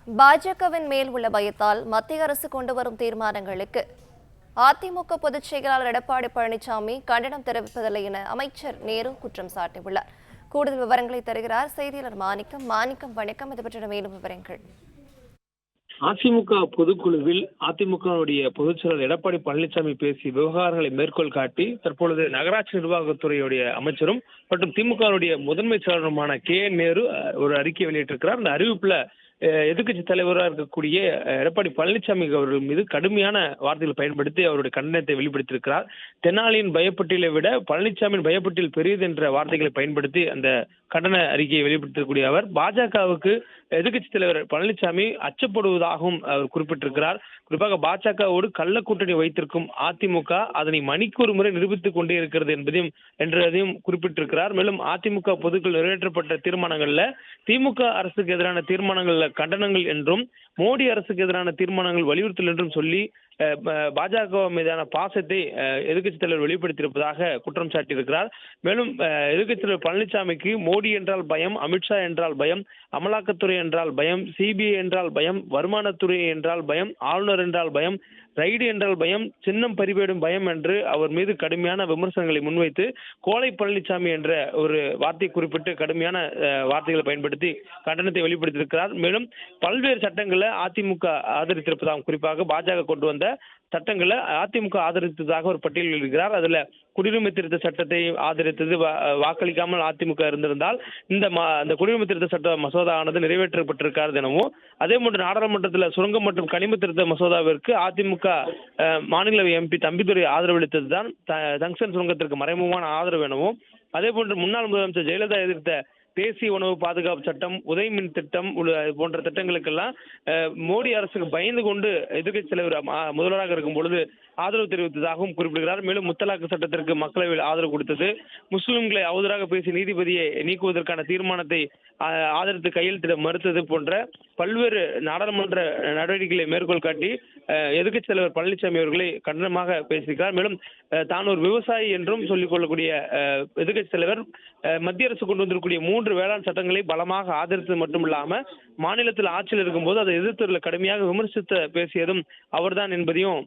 பாஜகவின் மேல் உள்ள பயத்தால் மத்திய அரசு கொண்டு வரும் தீர்மானங்களுக்கு அதிமுக பொதுச் செயலாளர் எடப்பாடி பழனிசாமி கண்டனம் தெரிவிப்பதில்லை என அமைச்சர் நேரு குற்றம் சாட்டியுள்ளார். கூடுதல் விவரங்களை தருகிறார் செய்தியாளர் மாணிக்கம். வணக்கம். இது பற்றிய மேலும் விவரங்கள். அதிமுக பொதுக்குழுவில் அதிமுகவுடைய பொதுச் செயலாளர் எடப்பாடி பழனிசாமி பேசிய விவகாரங்களை மேற்கோள் காட்டி தற்பொழுது நகராட்சி நிர்வாகத்துறையுடைய அமைச்சரும் மற்றும் திமுகவுடைய முதன்மை செயலருமான நேரு ஒரு அறிக்கை வெளியிட்டிருக்கிறார். அந்த அறிவிப்புல எதிர்க்கட்சி தலைவராக இருக்கக்கூடிய எடப்பாடி பழனிசாமி அவர்கள் மீது கடுமையான வார்த்தைகளை பயன்படுத்தி அவருடைய கண்டனத்தை வெளிப்படுத்தியிருக்கிறார். தென்னாலியின் பயப்பட்டியலை விட பழனிசாமியின் பயப்பட்டியல் பெரியது என்ற வார்த்தைகளை பயன்படுத்தி அந்த கண்டன அறிக்கையை வெளிப்படுத்தக்கூடிய அவர் பாஜகவுக்கு எதிர்க்கட்சி தலைவர் பழனிசாமி அச்சப்படுவதாகவும் அவர் குறிப்பிட்டிருக்கிறார். குறிப்பாக பாஜகவோடு கள்ள கூட்டணி வைத்திருக்கும் அதிமுக அதனை மணிக்கு ஒரு முறை நிரூபித்துக் கொண்டே இருக்கிறது என்றதையும் குறிப்பிட்டிருக்கிறார். மேலும் அதிமுக பொதுக்குழு நிறைவேற்றப்பட்ட தீர்மானங்கள்ல திமுக அரசுக்கு எதிரான தீர்மானங்கள்ல கண்டனங்கள் என்றும் மோடி அரசுக்கு எதிரான தீர்மானங்கள் வலியுறுத்தல் என்றும் சொல்லி பாஜக மீதான பாசத்தை எதிர்க்கட்சித் தலைவர் வெளிப்படுத்தியிருப்பதாக குற்றம் சாட்டியிருக்கிறார். மேலும் எதிர்க்கட்சித் தலைவர் பழனிசாமிக்கு மோடி என்றால் பயம், அமித்ஷா என்றால் பயம், அமலாக்கத்துறை என்றால் பயம், சிபிஐ என்றால் பயம், வருமானத்துறை என்றால் பயம், ஆளுநர் என்றால் பயம், ரைடு என்றால் பயம், சின்னம் பறிபோயிடும் பயம் என்று அவர் மீது கடுமையான விமர்சனங்களை முன்வைத்து கோலை பழனிசாமி என்ற ஒரு வார்த்தையை குறிப்பிட்டு கடுமையான வார்த்தைகளை பயன்படுத்தி கண்டனத்தை வெளிப்படுத்தியிருக்கிறார். மேலும் பல்வேறு சட்டங்களை அதிமுக ஆதரித்திருப்பதாகவும் குறிப்பாக பாஜக கொண்டு வந்த சட்டங்களை அதிமுக ஆதரித்ததாக ஒரு பட்டியல் எழுதுகிறார். அதுல குடியுரிமை திருத்த சட்டத்தை ஆதரித்தது வாக்களிக்காமல் அதிமுக இருந்திருந்தால் இந்த குடியுரிமை திருத்த சட்ட மசோதா ஆனது நிறைவேற்றப்பட்டிருக்காரு எனவும், அதே போன்று நாடாளுமன்றத்தில் சுரங்கம் மற்றும் கனிம திருத்த மசோதாவிற்கு அதிமுக மாநிலவை எம்பி தம்பிதுரை ஆதரவளித்ததுதான் ஜங்ஷன் சுரங்கத்திற்கு மறைமுகமான ஆதரவு எனவும், அதே போன்று முன்னாள் முதலமைச்சர் ஜெயலலிதா எதிர்த்த தேசிய உணவு பாதுகாப்பு சட்டம், உதய மின் திட்டம் போன்ற திட்டங்களுக்கெல்லாம் மோடி அரசுக்கு பயந்து கொண்டு எதிர்க்கட்சி தலைவர் முதல்வராக இருக்கும் பொழுது ஆதரவு தெரிவித்ததாகவும் குறிப்பிடுகிறார். மேலும் முத்தலாக்கு சட்டத்திற்கு மக்களவையில் ஆதரவு கொடுத்தது, முஸ்லிம்களை அவதூறாக பேசி நீதிபதியை நீக்குவதற்கான தீர்மானத்தை ஆதரித்து கையெழுத்திட மறுத்தது போன்ற பல்வேறு நாடாளுமன்ற நடவடிக்கைகளை மேற்கோள் காட்டி எதிர்க்கட்சி தலைவர் பழனிசாமி அவர்களை கண்டனமாக பேசியிருக்கிறார். மேலும் தான் ஒரு விவசாயி என்றும் சொல்லிக் கொள்ளக்கூடிய எதிர்க்கட்சி தலைவர் மத்திய அரசு கொண்டு வந்திருக்கக்கூடிய 3 வேளாண் சட்டங்களை பலமாக ஆதரித்தது மட்டுமில்லாம மாநிலத்தில் ஆட்சியில் இருக்கும்போது அதை எதிர்த்து கடுமையாக விமர்சித்து பேசியதும் அவர்தான் என்பதையும்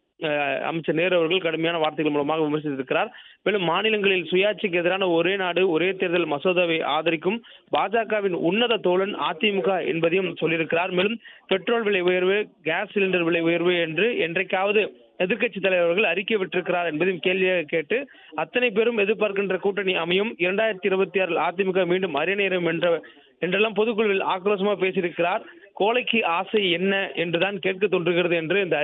அமைச்சர் நேரு அவர்கள் கடுமையான வார்த்தைகள் மூலமாக விமர்சித்திருக்கிறார். மேலும் மாநிலங்களில் சுயாட்சிக்கு எதிரான ஒரே நாடு ஒரே தேர்தல் மசோதாவை ஆதரிக்கும் பாஜகவின் உன்னத தோழன் அதிமுக என்பதையும் சொல்லியிருக்கிறார். மேலும் பெட்ரோல் விலை உயர்வு, கேஸ் சிலிண்டர் விலை உயர்வு என்று என்றைக்காவது எதிர்க்கட்சி தலைவர்கள் அறிக்கை விட்டிருக்கிறார் என்பதையும் கேள்வியாக கேட்டு அத்தனை பேரும் எதிர்பார்க்கின்ற கூட்டணி அமையும், 2026 அதிமுக மீண்டும் அரியணேறும் என்றெல்லாம் பொதுக்குழுவில் ஆக்ரோஷமாக பேசியிருக்கிறார். கோலைக்கு ஆசை என்ன என்றுதான் கேட்க தோன்றுகிறது என்று இந்த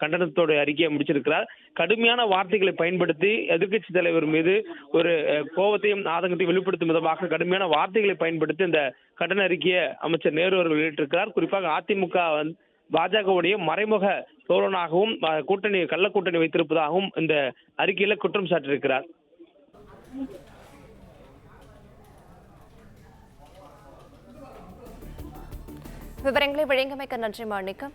கண்டனத்தோட அறிக்கையை முடிச்சிருக்கிறார். கடுமையான வார்த்தைகளை பயன்படுத்தி எதிர்க்கட்சி தலைவர் மீது ஒரு கோபத்தையும் ஆதங்கத்தையும் வெளிப்படுத்தும் விதமாக கடுமையான வார்த்தைகளை பயன்படுத்தி இந்த கண்டன அறிக்கையை அமைச்சர் நேரு அவர்கள் வெளியிட்டிருக்கிறார். குறிப்பாக அதிமுக பாஜகவுடைய மறைமுக தோழனாகவும் கள்ள கூட்டணி வைத்திருப்பதாகவும் இந்த அறிக்கையில குற்றம் சாட்டியிருக்கிறார். விவரங்களை வழங்கியமைக்க நன்றி மாணிக்கம்.